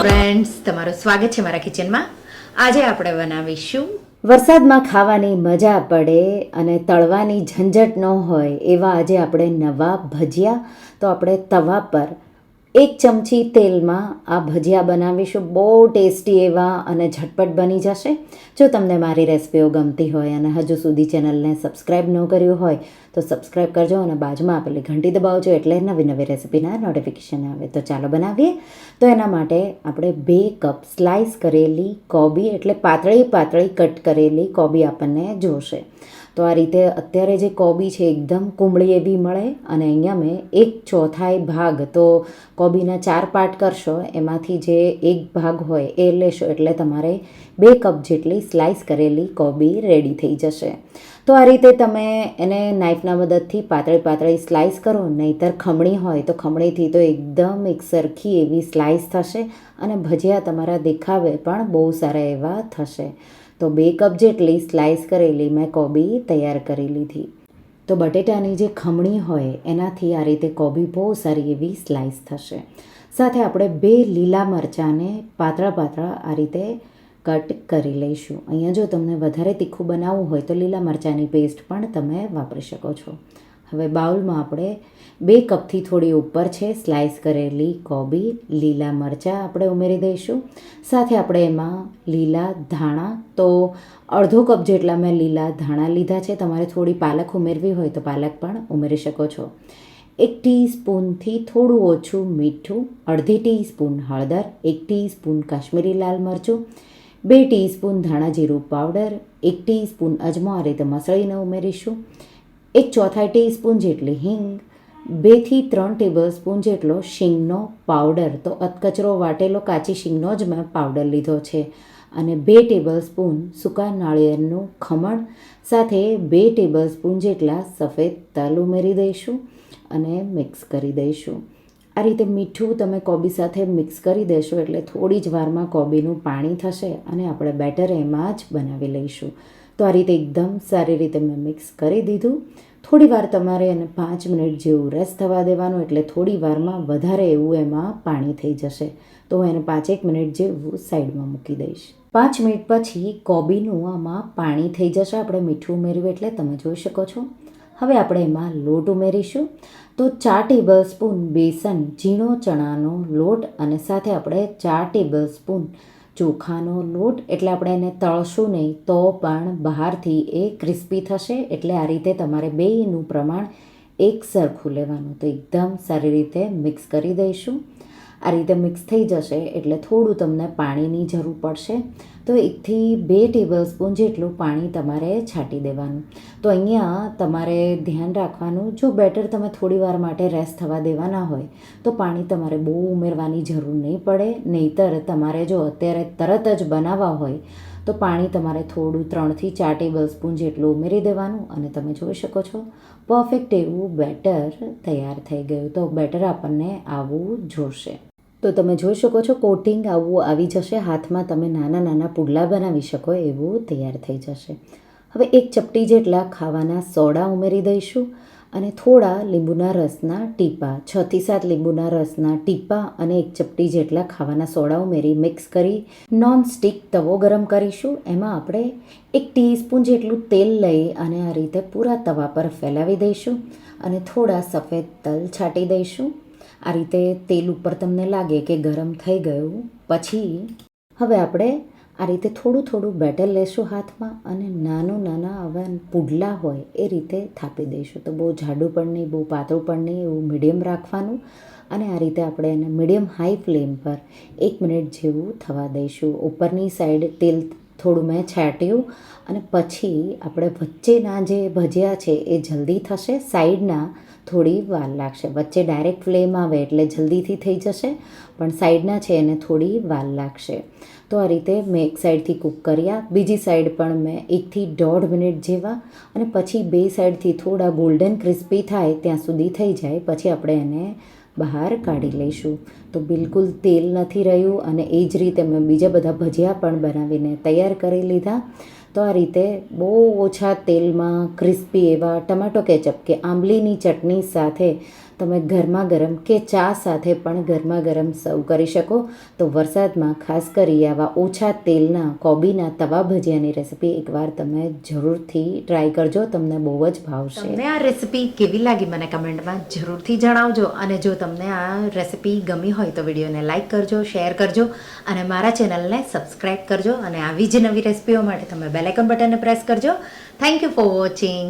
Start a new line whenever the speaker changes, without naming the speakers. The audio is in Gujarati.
ફ્રેન્ડ્સ, તમારું સ્વાગત છે મારા કિચનમાં. આજે આપણે બનાવીશું
વરસાદમાં ખાવાની મજા પડે અને તળવાની ઝંઝટ ન હોય એવા આજે આપણે નવા ભજીયા. તો આપણે તવા પર 1 ચમચી તેલમાં આ ભજીયા બનાવીશું. બહુ ટેસ્ટી એવા અને ઝટપટ બની જશે. જો તમને મારી રેસિપીઓ ગમતી હોય અને હજુ સુધી ચેનલને સબસ્ક્રાઈબ ન કર્યું હોય તો સબસ્ક્રાઈબ કરજો અને બાજુમાં આપેલી ઘંટી દબાવજો એટલે નવી નવી રેસિપીના નોટિફિકેશન આવે. તો ચાલો બનાવીએ. તો એના માટે આપણે 2 કપ સ્લાઈસ કરેલી કોબી એટલે પાતળી કટ કરેલી કોબી આપણને જોશે. તો આ રીતે અત્યારે જે કોબી છે એકદમ કુમળી એવી મળે અને અહીંયા મેં 1/4 ભાગ, તો કોબીના 4 પાર્ટ કરશો એમાંથી જે 1 ભાગ હોય એ લેશો એટલે તમારે 2 કપ જેટલી સ્લાઈસ કરેલી કોબી રેડી થઈ જશે. તો આ રીતે તમે એને નાઈફના મદદથી પાતળી સ્લાઈસ કરો, નહીંતર ખમણી હોય તો ખમણીથી તો એકદમ એકસરખી એવી સ્લાઈસ થશે અને ભજીયા તમારા દેખાવે પણ બહુ સારા એવા થશે. તો 2 કપ જેટલી સ્લાઈસ કરેલી મેં કોબી તૈયાર કરી લીધી. તો બટેટાની જે ખમણી હોય એનાથી આ રીતે કોબી બહુ સારી એવી સ્લાઈસ થશે. સાથે આપણે 2 લીલા મરચાંને પાતળા આ રીતે કટ કરી લઈશું. અહીંયા જો તમને વધારે તીખું બનાવવું હોય તો લીલા મરચાંની પેસ્ટ પણ તમે વાપરી શકો છો. હવે બાઉલમાં આપણે 2 કપથી થોડી ઉપર છે સ્લાઈસ કરેલી કોબી, લીલા મરચાં આપણે ઉમેરી દઈશું. સાથે આપણે એમાં લીલા ધાણા, તો 1/2 કપ જેટલા મેં લીલા ધાણા લીધા છે. તમારે થોડી પાલક ઉમેરવી હોય તો પાલક પણ ઉમેરી શકો છો. 1 ટીસ્પૂનથી થોડું ઓછું મીઠું, 1/2 ટીસ્પૂન હળદર, 1 ટીસ્પૂન કાશ્મીરી લાલ મરચું, 2 ટીસ્પૂન ધાણા જીરું પાવડર, 1 ટીસ્પૂન અજમો આ રીતે મસળીને ઉમેરીશું. 1/4 ટીસ્પૂન જેટલી હિંગ, 2 થી 3 ટેબલસ્પૂન જેટલો શીંગનો પાવડર, તો અધકચરો વાટેલો કાચી શીંગનો જ મેં પાવડર લીધો છે, અને 2 ટેબલસ્પૂન સૂકા નાળિયેરનું ખમણ, સાથે 2 ટેબલસ્પૂન જેટલા સફેદ તલ ઉમેરી દઈશું અને મિક્સ કરી દઈશું. આ રીતે મીઠું તમે કોબી સાથે મિક્સ કરી દેશો એટલે થોડી જ વારમાં કોબીનું પાણી થશે અને આપણે બેટર એમાં જ બનાવી લઈશું. તો આ રીતે એકદમ સારી રીતે મેં મિક્સ કરી દીધું. થોડી વાર તમારે એને 5 મિનિટ જેવું રેસ્ટ થવા દેવાનું, એટલે થોડી વારમાં વધારે એવું એમાં પાણી થઈ જશે. તો હું એને 5-1 મિનિટ જેવું સાઈડમાં મૂકી દઈશ. 5 મિનિટ પછી કોબીનું આમાં પાણી થઈ જશે. આપણે મીઠું ઉમેર્યું એટલે તમે જોઈ શકો છો. હવે આપણે એમાં લોટ ઉમેરીશું. તો 4 ટેબલસ્પૂન બેસન, ઝીણો ચણાનો લોટ, અને સાથે આપણે 4 ટેબલસ્પૂન ચોખાનો લોટ. એટલે આપણે એને તળશું નહીં તો પણ બહારથી એ ક્રિસ્પી થશે. એટલે આ રીતે તમારે બેયનું પ્રમાણ એક સરખું લેવાનું. તો એકદમ સારી રીતે મિક્સ કરી દઈશું. આ રીતે મિક્સ થઈ જશે એટલે થોડું તમને પાણીની જરૂર પડશે. તો 1 થી 2 ટેબલસ્પૂન જેટલું પાણી તમારે છાંટી દેવાનું. તો અહીંયા તમારે ધ્યાન રાખવાનું, જો બેટર તમે થોડી વાર માટે રેસ્ટ થવા દેવાના હોય તો પાણી તમારે બહુ ઉમેરવાની જરૂર નહીં પડે. નહીંતર તમારે જો અત્યારે તરત જ બનાવવા હોય તો પાણી તમારે થોડું 3 થી 4 ટેબલસ્પૂન જેટલું ઉમેરી દેવાનું. અને તમે જોઈ શકો છો પરફેક્ટ એવું બેટર તૈયાર થઈ ગયું. તો બેટર આપણને આવું જોશે. તો તમે જોઈ શકો છો કોટિંગ આવું આવી જશે. હાથમાં તમે નાના પુડલા બનાવી શકો એવું તૈયાર થઈ જશે. હવે 1 ચપટી જેટલા ખાવાના સોડા ઉમેરી દઈશું અને થોડા લીંબુના રસના ટીપા, 6 થી 7 લીંબુના રસના ટીપા અને 1 ચપટી જેટલા ખાવાના સોડા ઉમેરી મિક્સ કરી નોન સ્ટિક તવો ગરમ કરીશું. એમાં આપણે 1 ટીસ્પૂન જેટલું તેલ લઈ અને આ રીતે પૂરા તવા પર ફેલાવી દઈશું અને થોડા સફેદ તલ છાંટી દઈશું. આ રીતે તેલ ઉપર તમને લાગે કે ગરમ થઈ ગયું પછી હવે આપણે આ રીતે થોડું બેટર લેશું હાથમાં અને નાના આવા પુડલા હોય એ રીતે થાપી દઈશું. તો બહુ જાડું પણ નહીં, બહુ પાતળું પણ નહીં, એવું મીડિયમ રાખવાનું. અને આ રીતે આપણે એને મીડિયમ હાઈ ફ્લેમ પર 1 મિનિટ જેવું થવા દઈશું. ઉપરની સાઈડ તેલ થોડું મેં છાંટ્યું અને પછી આપણે વચ્ચેના જે ભજીયા છે એ જલ્દી થશે, સાઈડના થોડી વાર લાગશે. વચ્ચે ડાયરેક્ટ ફ્લેમ આવે એટલે જલ્દીથી થઈ જશે, પણ સાઈડના છે એને થોડી વાર લાગશે. તો આ રીતે મેં એક સાઈડથી કૂક કર્યા, બીજી સાઈડ પણ મેં 1 થી 1.5 મિનિટ જેવા, અને પછી 2 સાઈડથી થોડા ગોલ્ડન ક્રિસ્પી થાય ત્યાં સુધી થઈ જાય પછી આપણે એને બહાર કાઢી લઈશું. તો બિલકુલ તેલ નથી રહ્યું અને એ જ રીતે મેં બીજા બધા ભજીયા પણ બનાવીને તૈયાર કરી લીધા. તો આ રીતે બહુ ઓછા તેલમાં ક્રિસ્પી એવા ટમાટો કેચઅપ કે આંબલીની ચટણી સાથે તમે ગરમા ગરમ કે ચા સાથે પણ ગરમા ગરમ સર્વ કરી શકો. તો વરસાદમાં ખાસ કરી આવા ઓછા તેલના કોબીના તવા ભજીયાની રેસીપી એકવાર તમે જરૂરથી ટ્રાય કરજો, તમને બહુ જ ભાવશે.
તમને આ રેસીપી કેવી લાગી મને કમેન્ટમાં જરૂરથી જણાવજો. અને જો તમને આ રેસીપી ગમી હોય તો વિડીયોને લાઇક કરજો, શેર કરજો અને મારા ચેનલને સબસ્ક્રાઈબ કરજો. અને આવી જ નવી રેસીપીઓ માટે તમે બેલ આઇકન બટનને પ્રેસ કરજો. Thank you for watching.